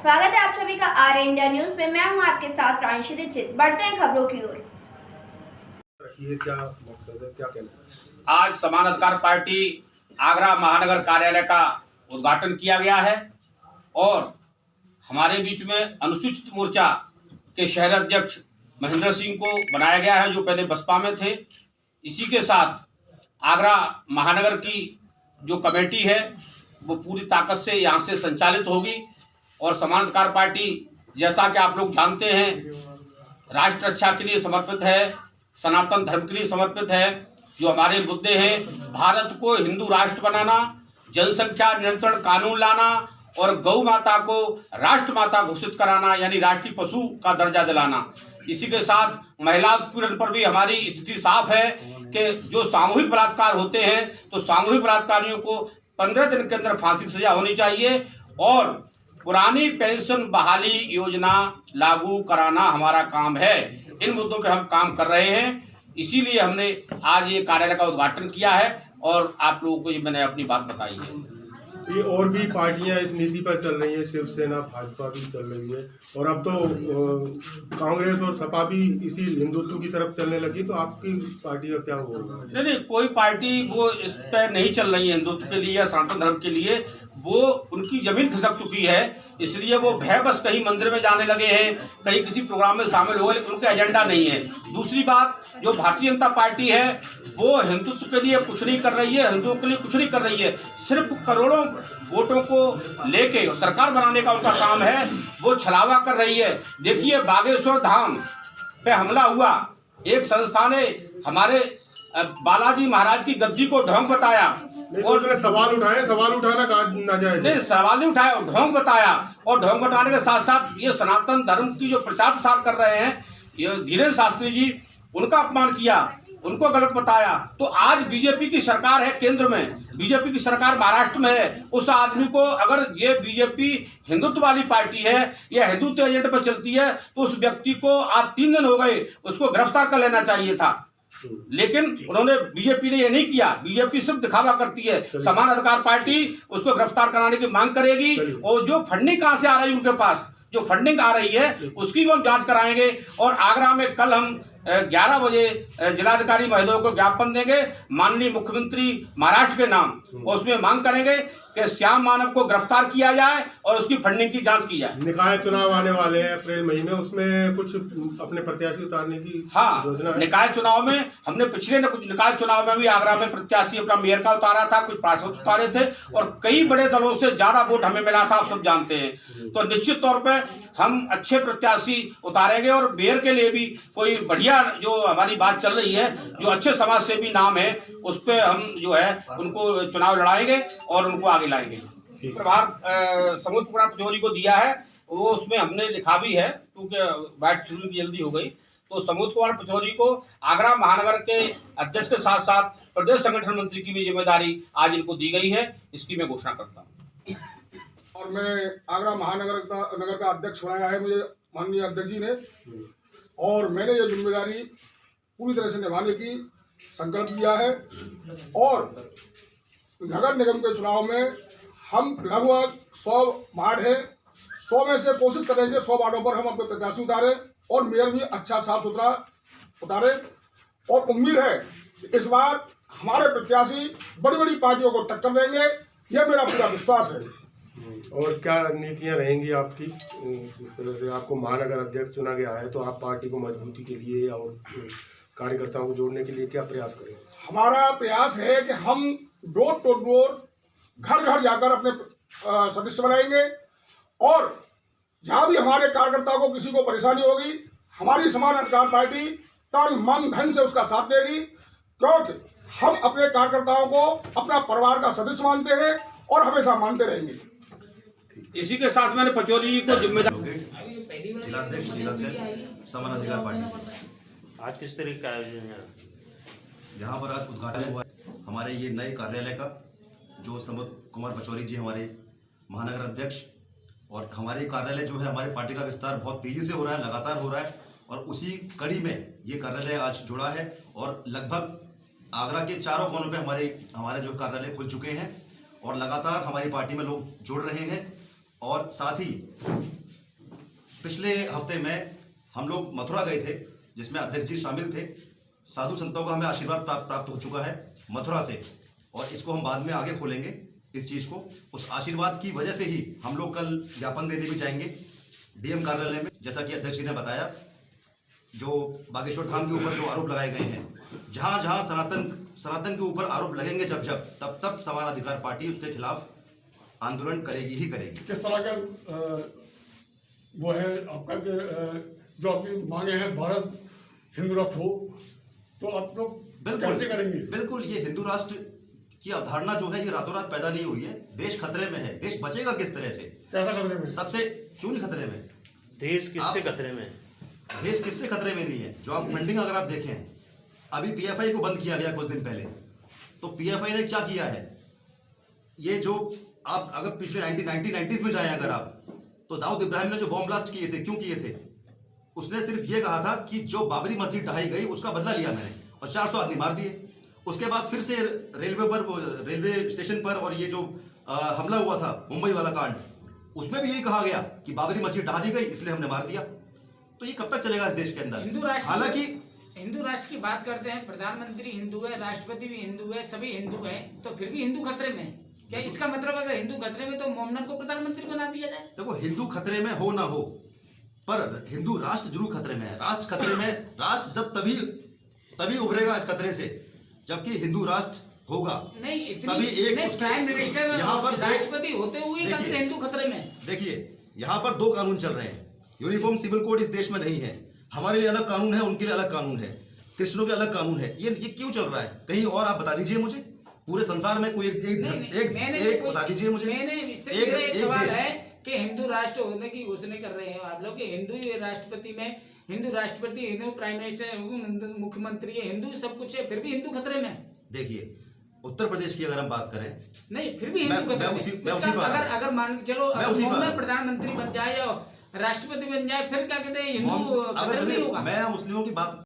स्वागत है आप सभी का आर इंडिया न्यूज में। मैं हूं आपके साथ प्रांशी दीक्षित। बढ़ते हैं खबरों की ओर। ये क्या मकसद है, क्या कहना है? आज समान अधिकार पार्टी आगरा महानगर कार्यालय का उद्घाटन किया गया है और हमारे बीच में अनुसूचित मोर्चा के शहर अध्यक्ष महेंद्र सिंह को बनाया गया है, जो पहले बसपा में थे। इसी के साथ आगरा महानगर की जो कमेटी है वो पूरी ताकत से यहाँ से संचालित होगी और समान अधिकार पार्टी, जैसा कि आप लोग जानते हैं, राष्ट्र रक्षा के लिए समर्पित है, सनातन धर्म के लिए समर्पित है। जो हमारे मुद्दे हैं, भारत को हिंदू राष्ट्र बनाना, जनसंख्या नियंत्रण कानून लाना और गौ माता को राष्ट्र माता घोषित कराना, यानी राष्ट्रीय पशु का दर्जा दिलाना। इसी के साथ महिला उत्पीड़न पर भी हमारी स्थिति साफ है कि जो सामूहिक बलात्कार होते हैं तो सामूहिक बलात्कारियों को 15 दिन के अंदर फांसी की सजा होनी चाहिए और पुरानी पेंशन बहाली योजना लागू कराना हमारा काम है। इन मुद्दों पे हम काम कर रहे हैं, इसीलिए हमने आज ये कार्यालय का उद्घाटन किया है और आप लोगों को ये मैंने अपनी बात बताई है। ये और भी पार्टियां इस नीति पर चल रही है, शिवसेना भाजपा भी चल रही है और अब तो कांग्रेस और सपा भी इसी हिंदुत्व की तरफ चलने लगी, तो आपकी पार्टी का क्या होगा? नहीं, कोई पार्टी वो इस पर नहीं चल रही है हिंदुत्व के लिए या सनातन धर्म के लिए। वो उनकी जमीन खिसक चुकी है, इसलिए वो भय बस कहीं मंदिर में जाने लगे हैं, कहीं किसी प्रोग्राम में शामिल हो गए, लेकिन उनका एजेंडा नहीं है। दूसरी बात, जो भारतीय जनता पार्टी है वो हिंदुत्व के लिए कुछ नहीं कर रही है, हिंदुओं के लिए कुछ नहीं कर रही है। सिर्फ करोड़ों वोटों को लेके सरकार बनाने का उनका काम है, वो छलावा कर रही है। देखिए, बागेश्वर धाम पे हमला हुआ, एक संस्था ने हमारे बालाजी महाराज की गद्दी को ढोंग बताया और सवाल उठाए, सवाल उठाना नाजायज नहीं, सवाल नहीं उठाया, ढोंग बताया। और ढोंग बताने के साथ साथ ये सनातन धर्म की जो प्रचार प्रसार कर रहे हैं, ये धीरेन्द्र शास्त्री जी, उनका अपमान किया, उनको गलत बताया। तो आज बीजेपी की सरकार है केंद्र में, बीजेपी की सरकार महाराष्ट्र में है। उस आदमी को, अगर ये बीजेपी हिंदुत्व वाली पार्टी है या हिंदुत्व एजेंडे पर चलती है, तो उस व्यक्ति को आज 3 दिन हो गए, उसको गिरफ्तार कर लेना चाहिए था। लेकिन उन्होंने, बीजेपी ने ये नहीं किया। बीजेपी सिर्फ दिखावा करती है। समान अधिकार पार्टी उसको गिरफ्तार कराने की मांग करेगी और जो फंडिंग कहां से आ रही है उनके पास, जो फंडिंग आ रही है उसकी भी हम जांच कराएंगे। और आगरा में कल हम 11 बजे जिलाधिकारी महोदय को ज्ञापन देंगे माननीय मुख्यमंत्री महाराष्ट्र के नाम, और उसमें मांग करेंगे कि श्याम मानव को गिरफ्तार किया जाए और उसकी फंडिंग की जांच की जाए। निकाय चुनाव आने वाले हैं अप्रैल महीने, उसमें कुछ अपने प्रत्याशी उतारने की योजना है? निकाय चुनाव में हमने पिछले कुछ निकाय चुनाव में भी आगरा में प्रत्याशी अपना मेयर का उतारा था, कुछ पार्षद उतारे थे और कई बड़े दलों से ज्यादा वोट हमें मिला था, आप सब जानते हैं। तो निश्चित तौर पर हम अच्छे प्रत्याशी उतारेंगे और मेयर के लिए भी कोई बढ़िया, जो हमारी बात चल रही है, जो अच्छे समाज सेवी नाम है, उस पर हम जो है उनको चुनाव लड़ाएंगे और उनको आगे लाएंगे। प्रभार समुद्र कुमार पचौरी को दिया है, वो उसमें हमने लिखा भी है, क्योंकि बात शुरू की जल्दी हो गई। तो समुद्र कुमार पचौरी को आगरा महानगर के अध्यक्ष के साथ साथ प्रदेश संगठन मंत्री की भी जिम्मेदारी आज इनको दी गई है, इसकी मैं घोषणा करता हूँ। और मैं आगरा महानगर का अध्यक्ष बनाया है मुझे माननीय अध्यक्ष जी ने, और मैंने ये जिम्मेदारी पूरी तरह से निभाने की संकल्प लिया है। और नगर निगम के चुनाव में हम लगभग 100 वार्ड है, 100 में से कोशिश करेंगे 100 वार्डों पर हम अपने प्रत्याशी उतारें और मेयर भी अच्छा साफ सुथरा उतारे। और उम्मीद है कि इस बार हमारे प्रत्याशी बड़ी बड़ी पार्टियों को टक्कर देंगे, यह मेरा पूरा विश्वास है। और क्या नीतियां रहेंगी आपकी? जिस तरह से आपको महानगर अध्यक्ष चुना गया है, तो आप पार्टी को मजबूती के लिए और कार्यकर्ताओं को जोड़ने के लिए क्या प्रयास करेंगे? हमारा प्रयास है कि हम डोर टू डोर, घर घर जाकर अपने सदस्य बनाएंगे और जहाँ भी हमारे कार्यकर्ताओं को किसी को परेशानी होगी, हमारी समान अधिकार पार्टी तन मन धन से उसका साथ देगी, क्योंकि हम अपने कार्यकर्ताओं को अपना परिवार का सदस्य मानते हैं और हमेशा मानते रहेंगे। इसी के साथ मैंने पचौरी जी को जिम्मेदारी, जिलाध्यक्ष जिला से समान अधिकार पार्टी से आज किस तरीके का आयोजन है? यहाँ पर आज उद्घाटन हुआ है हमारे ये नए कार्यालय का, जो समुद्र कुमार पचौरी जी हमारे महानगर अध्यक्ष, और हमारे कार्यालय जो है हमारे पार्टी का विस्तार बहुत तेजी से हो रहा है, लगातार हो रहा है, और उसी कड़ी में ये कार्यालय आज जुड़ा है और लगभग आगरा के चारों कोनों पे हमारे जो कार्यालय खुल चुके हैं और लगातार हमारी पार्टी में लोग जुड़ रहे हैं और साथ ही पिछले हफ्ते में हम लोग मथुरा गए थे, जिसमें अध्यक्ष जी शामिल थे। साधु संतों का हमें आशीर्वाद प्राप्त हो चुका है मथुरा से, और इसको हम बाद में आगे खोलेंगे इस चीज़ को। उस आशीर्वाद की वजह से ही हम लोग कल ज्ञापन देने भी जाएंगे डीएम कार्यालय में। जैसा कि अध्यक्ष जी ने बताया, जो बागेश्वर धाम के ऊपर जो आरोप लगाए गए हैं, जहाँ जहाँ सनातन के ऊपर आरोप लगेंगे, तब समान अधिकार पार्टी उसके खिलाफ आंदोलन करेगी ही करेगी। किस तरह का वो है आपका जो आपकी मांगे हैं भारत हिंदू राष्ट्र हो, तो आप लोग कैसे करेंगे? बिल्कुल, ये हिंदू राष्ट्र की अवधारणा जो है ये रातों रात पैदा नहीं हुई है। देश खतरे में है। देश बचेगा किस तरह से? कैसा खतरे में? सबसे क्यों नहीं खतरे में? देश किससे खतरे में है? देश किससे खतरे में नहीं है? जो आप फंडिंग अगर आप देखें, अभी पीएफआई को बंद किया गया कुछ दिन पहले, तो पीएफआई ने क्या किया है? ये जो आप अगर पिछले 1990s में जाएं अगर आप, तो दाऊद इब्राहिम ने जो बॉम्ब ब्लास्ट किए थे, क्यों किए थे? उसने सिर्फ ये कहा था कि जो बाबरी मस्जिद ढहाई गई उसका बदला लिया मैंने, और 400 आदमी मार दिए। उसके बाद फिर से रेलवे स्टेशन पर और ये जो हमला हुआ था मुंबई वाला कांड, उसमें भी यही कहा गया कि बाबरी मस्जिद ढहा दी गई इसलिए हमने मार दिया। तो ये कब तक चलेगा इस देश के अंदर? हालांकि हिंदू राष्ट्र की बात करते हैं, प्रधानमंत्री हिंदू है, राष्ट्रपति भी हिंदू है, सभी हिंदू हैं, तो फिर भी हिंदू खतरे में है क्या? इसका मतलब अगर हिंदू खतरे में तो मोमडन को प्रधानमंत्री बना दिया जाए? देखो, हिंदू खतरे में हो ना हो, पर हिंदू राष्ट्र जरूर खतरे में है। राष्ट्र खतरे में, राष्ट्र जब तभी उभरेगा इस खतरे से जबकि हिंदू राष्ट्र होगा। नहीं, सभी एक प्राइम मिनिस्टर यहाँ पर राष्ट्रपति होते हुए हिंदू खतरे में। देखिए, यहाँ पर 2 कानून चल रहे हैं। यूनिफॉर्म सिविल कोड इस देश में नहीं है। हमारे लिए अलग कानून है, उनके लिए अलग कानून है, क्रिश्चियनों के अलग कानून है। ये क्यों चल रहा है? कहीं और आप बता दीजिए मुझे, पूरे संसार में कोई एक बता दीजिए मुझे। एक सवाल है कि हिंदू राष्ट्र होने की घोषणा कर रहे हैं आप लोग कि हिंदू राष्ट्रपति में हिंदू राष्ट्रपति, हिंदू प्राइम मिनिस्टर, हिंदू मुख्यमंत्री है, हिंदू सब कुछ है, फिर भी हिंदू खतरे में। देखिए, उत्तर प्रदेश की अगर हम बात करें, नहीं फिर भी हिंदू खतरे में। अगर मान के चलो प्रधानमंत्री बन जाए या राष्ट्रपति बन जाए, फिर क्या कहते हैं हिंदू खतरे में होगा? मैं मुस्लिमों की बात